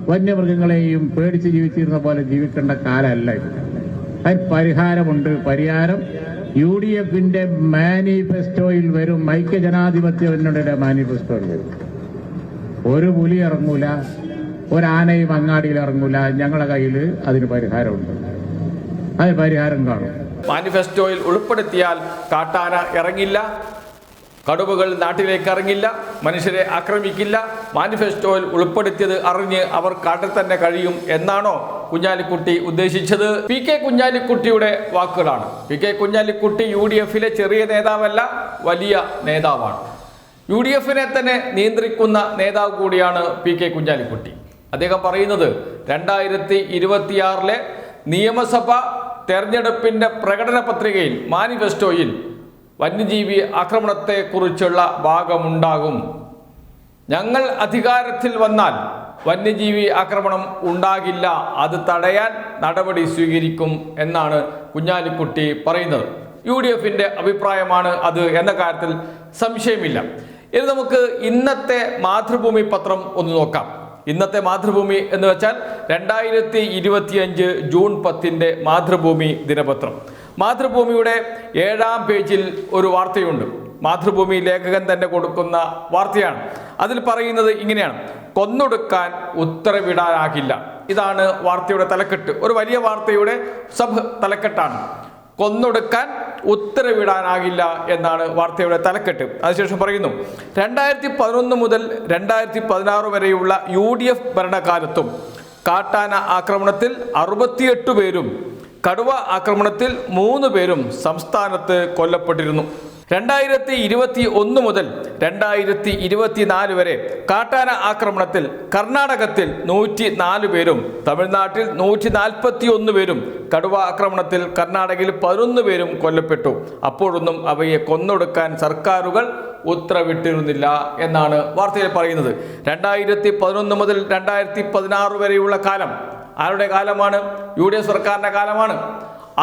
വന്യമൃഗങ്ങളെയും പേടിച്ച് ജീവിച്ചിരുന്ന പോലെ ജീവിക്കേണ്ട കാലമല്ല ഇത്. അതിന് പരിഹാരമുണ്ട്. പരിഹാരം UDFന്റെ മാനിഫെസ്റ്റോയിൽ വരും. ഐക്യജനാധിപത്യ മുന്നണിയുടെ മാനിഫെസ്റ്റോയിൽ വരും. ഒരു പുലി ഇറങ്ങൂല, ഒരാനയും അങ്ങാടിയിൽ ഇറങ്ങൂല. ഞങ്ങളുടെ കയ്യിൽ അതിന് പരിഹാരമുണ്ട്. അതിന് പരിഹാരം കാണും. മാനിഫെസ്റ്റോയിൽ ഉൾപ്പെടുത്തിയാൽ കാട്ടാന ഇറങ്ങില്ല, കടുവകൾ നാട്ടിലേക്ക് ഇറങ്ങില്ല, മനുഷ്യരെ ആക്രമിക്കില്ല. മാനിഫെസ്റ്റോയിൽ ഉൾപ്പെടുത്തിയത് അറിഞ്ഞ് അവർ കാട്ടിൽ തന്നെ കഴിയും എന്നാണോ കുഞ്ഞാലിക്കുട്ടി ഉദ്ദേശിച്ചത്? PK കുഞ്ഞാലിക്കുട്ടിയുടെ വാക്കുകളാണ്. PK കുഞ്ഞാലിക്കുട്ടി UDFിലെ ചെറിയ നേതാവല്ല, വലിയ നേതാവാണ്. UDFിനെ തന്നെ നിയന്ത്രിക്കുന്ന നേതാവ് കൂടിയാണ് PK കുഞ്ഞാലിക്കുട്ടി. അദ്ദേഹം പറയുന്നത് 2026 നിയമസഭ തെരഞ്ഞെടുപ്പിന്റെ പ്രകടന പത്രികയിൽ, മാനിഫെസ്റ്റോയിൽ വന്യജീവി ആക്രമണത്തെക്കുറിച്ചുള്ള ഭാഗമുണ്ടാകും. ഞങ്ങൾ അധികാരത്തിൽ വന്നാൽ വന്യജീവി ആക്രമണം ഉണ്ടാകില്ല, അത് തടയാൻ നടപടി സ്വീകരിക്കും എന്നാണ് കുഞ്ഞാലിക്കുട്ടി പറയുന്നത്. UDFിന്റെ അഭിപ്രായമാണ് അത് എന്ന കാര്യത്തിൽ സംശയമില്ല. ഇനി നമുക്ക് ഇന്നത്തെ മാതൃഭൂമി പത്രം ഒന്ന് നോക്കാം. ഇന്നത്തെ മാതൃഭൂമി എന്ന് വെച്ചാൽ 2025 ജൂൺ 10 മാതൃഭൂമി ദിനപത്രം. മാതൃഭൂമിയുടെ 7-ാം പേജിൽ ഒരു വാർത്തയുണ്ട്. മാതൃഭൂമി ലേഖകൻ തന്നെ കൊടുക്കുന്ന വാർത്തയാണ്. അതിൽ പറയുന്നത് ഇങ്ങനെയാണ്: കൊന്നൊടുക്കാൻ ഉത്തരവിടാനാകില്ല. ഇതാണ് വാർത്തയുടെ തലക്കെട്ട്. ഒരു വലിയ വാർത്തയുടെ സബ് തലക്കെട്ടാണ്. കൊന്നൊടുക്കാൻ ഉത്തരവിടാനാകില്ല എന്നാണ് വാർത്തയുടെ തലക്കെട്ട്. അതിനുശേഷം പറയുന്നു, 2011 മുതൽ 2016 വരെയുള്ള UDF ഭരണകാലത്തും കാട്ടാന ആക്രമണത്തിൽ 68 പേരും കടുവ ആക്രമണത്തിൽ 3 പേരും സംസ്ഥാനത്ത് കൊല്ലപ്പെട്ടിരുന്നു. 2021 മുതൽ 2024 വരെ കാട്ടാന ആക്രമണത്തിൽ കർണാടകത്തിൽ 104 പേരും തമിഴ്നാട്ടിൽ 141 പേരും കടുവ ആക്രമണത്തിൽ കർണാടകയിൽ 11 പേരും കൊല്ലപ്പെട്ടു. അപ്പോഴൊന്നും അവയെ കൊന്നൊടുക്കാൻ സർക്കാരുകൾ ഉത്തരവിട്ടിരുന്നില്ല എന്നാണ് വാർത്തയിൽ പറയുന്നത്. 2011 മുതൽ 2016 വരെയുള്ള കാലം ആരുടെ കാലമാണ്? UDF സർക്കാരിന്റെ കാലമാണ്.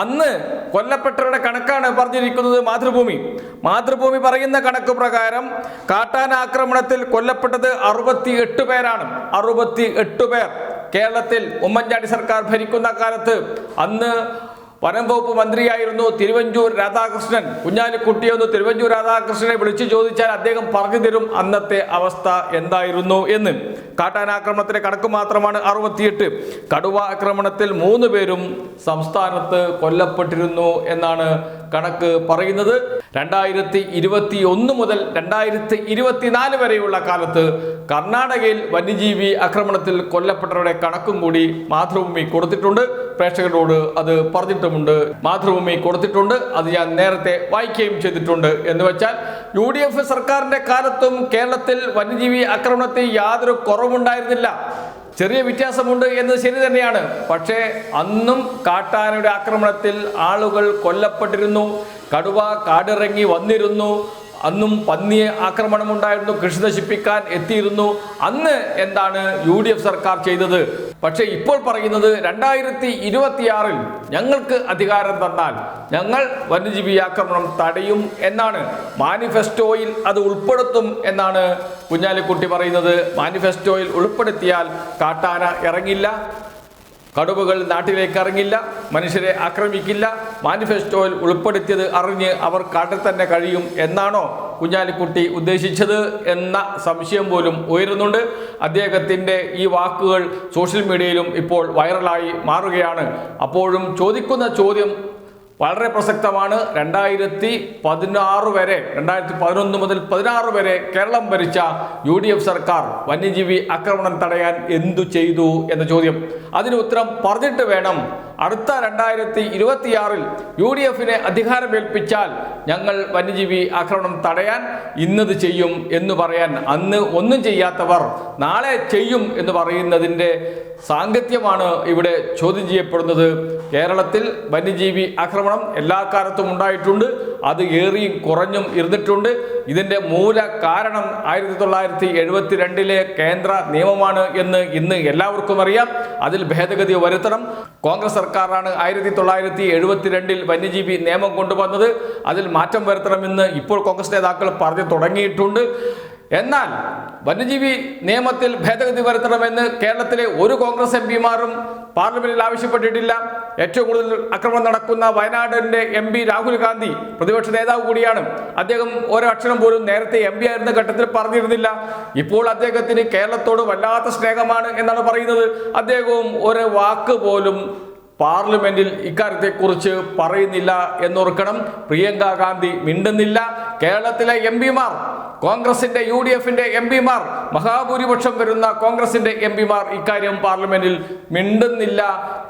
അന്ന് കൊല്ലപ്പെട്ടവരുടെ കണക്കാണ് പറഞ്ഞിരിക്കുന്നത് മാതൃഭൂമി. മാതൃഭൂമി പറയുന്ന കണക്ക് പ്രകാരം കാട്ടാന ആക്രമണത്തിൽ കൊല്ലപ്പെട്ടത് 68 പേരാണ്. 68 പേർ. കേരളത്തിൽ ഉമ്മൻചാണ്ടി സർക്കാർ ഭരിക്കുന്ന കാലത്ത് അന്ന് വനം വകുപ്പ് മന്ത്രിയായിരുന്നു തിരുവഞ്ചൂർ രാധാകൃഷ്ണൻ. കുഞ്ഞാലിക്കുട്ടിയൊന്ന് തിരുവഞ്ചൂർ രാധാകൃഷ്ണനെ വിളിച്ചു ചോദിച്ചാൽ അദ്ദേഹം പറഞ്ഞു തരും അന്നത്തെ അവസ്ഥ എന്തായിരുന്നു എന്ന്. കാട്ടാനാക്രമണത്തിലെ കണക്ക് മാത്രമാണ് 68. കടുവ ആക്രമണത്തിൽ 3 പേരും സംസ്ഥാനത്ത് കൊല്ലപ്പെട്ടിരുന്നു എന്നാണ് കണക്ക് പറയുന്നത്. 2021 മുതൽ 2024 വരെയുള്ള കാലത്ത് കർണാടകയിൽ വന്യജീവി ആക്രമണത്തിൽ കൊല്ലപ്പെട്ടവരുടെ കണക്കും കൂടി മാതൃഭൂമി കൊടുത്തിട്ടുണ്ട്. പ്രേക്ഷകരോട് അത് പറഞ്ഞിട്ടുമുണ്ട്. മാതൃഭൂമി കൊടുത്തിട്ടുണ്ട്. അത് ഞാൻ നേരത്തെ വായിക്കുകയും ചെയ്തിട്ടുണ്ട്. എന്ന് വെച്ചാൽ UDF സർക്കാരിന്റെ കാലത്തും കേരളത്തിൽ വന്യജീവി ആക്രമണത്തിൽ യാതൊരു കുറവുണ്ടായിരുന്നില്ല. ചെറിയ വ്യത്യാസമുണ്ട് എന്നത് ശരി തന്നെയാണ്. പക്ഷേ അന്നും കാട്ടാനയുടെ ആക്രമണത്തിൽ ആളുകൾ കൊല്ലപ്പെട്ടിരുന്നു. കടുവ കാടിറങ്ങി വന്നിരുന്നു. അന്നും പന്നി ആക്രമണം ഉണ്ടായിരുന്നു. കൃഷി നശിപ്പിക്കാൻ എത്തിയിരുന്നു. അന്ന് എന്താണ് UDF സർക്കാർ ചെയ്തത്? പക്ഷേ ഇപ്പോൾ പറയുന്നത് 2026 ഞങ്ങൾക്ക് അധികാരം തന്നാൽ ഞങ്ങൾ വന്യജീവി ആക്രമണം തടയും എന്നാണ്. മാനിഫെസ്റ്റോയിൽ അത് ഉൾപ്പെടുത്തും എന്നാണ് കുഞ്ഞാലിക്കുട്ടി പറയുന്നത്. മാനിഫെസ്റ്റോയിൽ ഉൾപ്പെടുത്തിയാൽ കാട്ടാന ഇറങ്ങില്ല, കടുവകൾ നാട്ടിലേക്ക് ഇറങ്ങില്ല, മനുഷ്യരെ ആക്രമിക്കില്ല. മാനിഫെസ്റ്റോയിൽ ഉൾപ്പെടുത്തിയത് അറിഞ്ഞ് അവർ കാട്ടിൽ തന്നെ കഴിയും എന്നാണോ കുഞ്ഞാലിക്കുട്ടി ഉദ്ദേശിച്ചത് എന്ന സംശയം പോലും ഉയരുന്നുണ്ട്. അദ്ദേഹത്തിൻ്റെ ഈ വാക്കുകൾ സോഷ്യൽ മീഡിയയിലും ഇപ്പോൾ വൈറലായി മാറുകയാണ്. അപ്പോഴും ചോദിക്കുന്ന ചോദ്യം വളരെ പ്രസക്തമാണ്. 2016 വരെ 2011 മുതൽ 16 വരെ കേരളം ഭരിച്ച UDF സർക്കാർ വന്യജീവി ആക്രമണം തടയാൻ എന്തു ചെയ്തു എന്ന ചോദ്യം. അതിന് ഉത്തരം പറഞ്ഞിട്ട് വേണം അടുത്ത 2026 UDFിനെ അധികാരമേൽപ്പിച്ചാൽ ഞങ്ങൾ വന്യജീവി ആക്രമണം തടയാൻ ഇന്നത് ചെയ്യും എന്ന് പറയാൻ. അന്ന് ഒന്നും ചെയ്യാത്തവർ നാളെ ചെയ്യും എന്ന് പറയുന്നതിൻ്റെ സാങ്കത്യമാണ് ഇവിടെ ചോദ്യം ചെയ്യപ്പെടുന്നത്. കേരളത്തിൽ വന്യജീവി ആക്രമണം എല്ലാ കാലത്തും ഉണ്ടായിട്ടുണ്ട്. അത് ഏറിയും കുറഞ്ഞും ഇരുന്നിട്ടുണ്ട്. ഇതിൻ്റെ മൂല കാരണം 1972 കേന്ദ്ര നിയമമാണ് എന്ന് ഇന്ന് എല്ലാവർക്കും അറിയാം. അതിൽ ഭേദഗതി വരുത്തണം. കോൺഗ്രസ് സർക്കാരാണ് 1972 വന്യജീവി നിയമം കൊണ്ടുവന്നത്. അതിൽ മാറ്റം വരുത്തണമെന്ന് ഇപ്പോൾ കോൺഗ്രസ് നേതാക്കൾ പറഞ്ഞു തുടങ്ങിയിട്ടുണ്ട്. എന്നാൽ വന്യജീവി നിയമത്തിൽ ഭേദഗതി വരുത്തണമെന്ന് കേരളത്തിലെ ഒരു കോൺഗ്രസ് എംപിമാരും പാർലമെന്റിൽ ആവശ്യപ്പെട്ടിട്ടില്ല. ഏറ്റവും കൂടുതൽ ആക്രമണം നടക്കുന്ന വയനാടിന്റെ MP രാഹുൽ ഗാന്ധി പ്രതിപക്ഷ നേതാവ് കൂടിയാണ്. അദ്ദേഹം ഓരോ അക്ഷരം പോലും നേരത്തെ MP ആയിരുന്ന ഘട്ടത്തിൽ പറഞ്ഞിരുന്നില്ല. ഇപ്പോൾ അദ്ദേഹത്തിന് കേരളത്തോട് വല്ലാത്ത സ്നേഹമാണ് എന്നാണ് പറയുന്നത്. അദ്ദേഹവും ഒരു വാക്ക് പോലും പാർലമെന്റിൽ ഇക്കാര്യത്തെക്കുറിച്ച് പറയുന്നില്ല എന്നോർക്കണം. പ്രിയങ്ക ഗാന്ധി മിണ്ടുന്നില്ല. കേരളത്തിലെ എംപിമാർ, കോൺഗ്രസിന്റെ UDFന്റെ എംപിമാർ, മഹാഭൂരിപക്ഷം വരുന്ന കോൺഗ്രസിന്റെ എംപിമാർ ഇക്കാര്യം പാർലമെന്റിൽ മിണ്ടുന്നില്ല.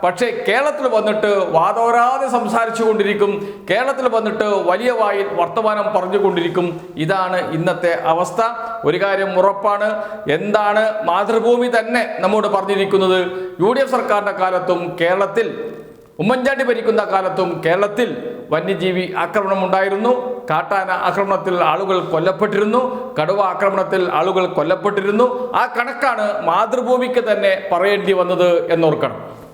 പക്ഷേ കേരളത്തിൽ വന്നിട്ട് വാതോരാതെ സംസാരിച്ചു കൊണ്ടിരിക്കും. കേരളത്തിൽ വന്നിട്ട് വലിയ വായിൽ വർത്തമാനം പറഞ്ഞുകൊണ്ടിരിക്കും. ഇതാണ് ഇന്നത്തെ അവസ്ഥ. ഒരു കാര്യം ഉറപ്പാണ്. എന്താണ് മാതൃഭൂമി തന്നെ നമ്മോട് പറഞ്ഞിരിക്കുന്നത്? UDF സർക്കാരിന്റെ കാലത്തും കേരളത്തിൽ, ഉമ്മൻചാണ്ടി ഭരിക്കുന്ന കാലത്തും കേരളത്തിൽ വന്യജീവി ആക്രമണം ഉണ്ടായിരുന്നു. കാട്ടാന ആക്രമണത്തിൽ ആളുകൾ കൊല്ലപ്പെട്ടിരുന്നു. കടുവ ആക്രമണത്തിൽ ആളുകൾ കൊല്ലപ്പെട്ടിരുന്നു. ആ കണക്കാണ് മാതൃഭൂമിക്ക് തന്നെ പറയേണ്ടി വന്നത് എന്നോർക്കണം.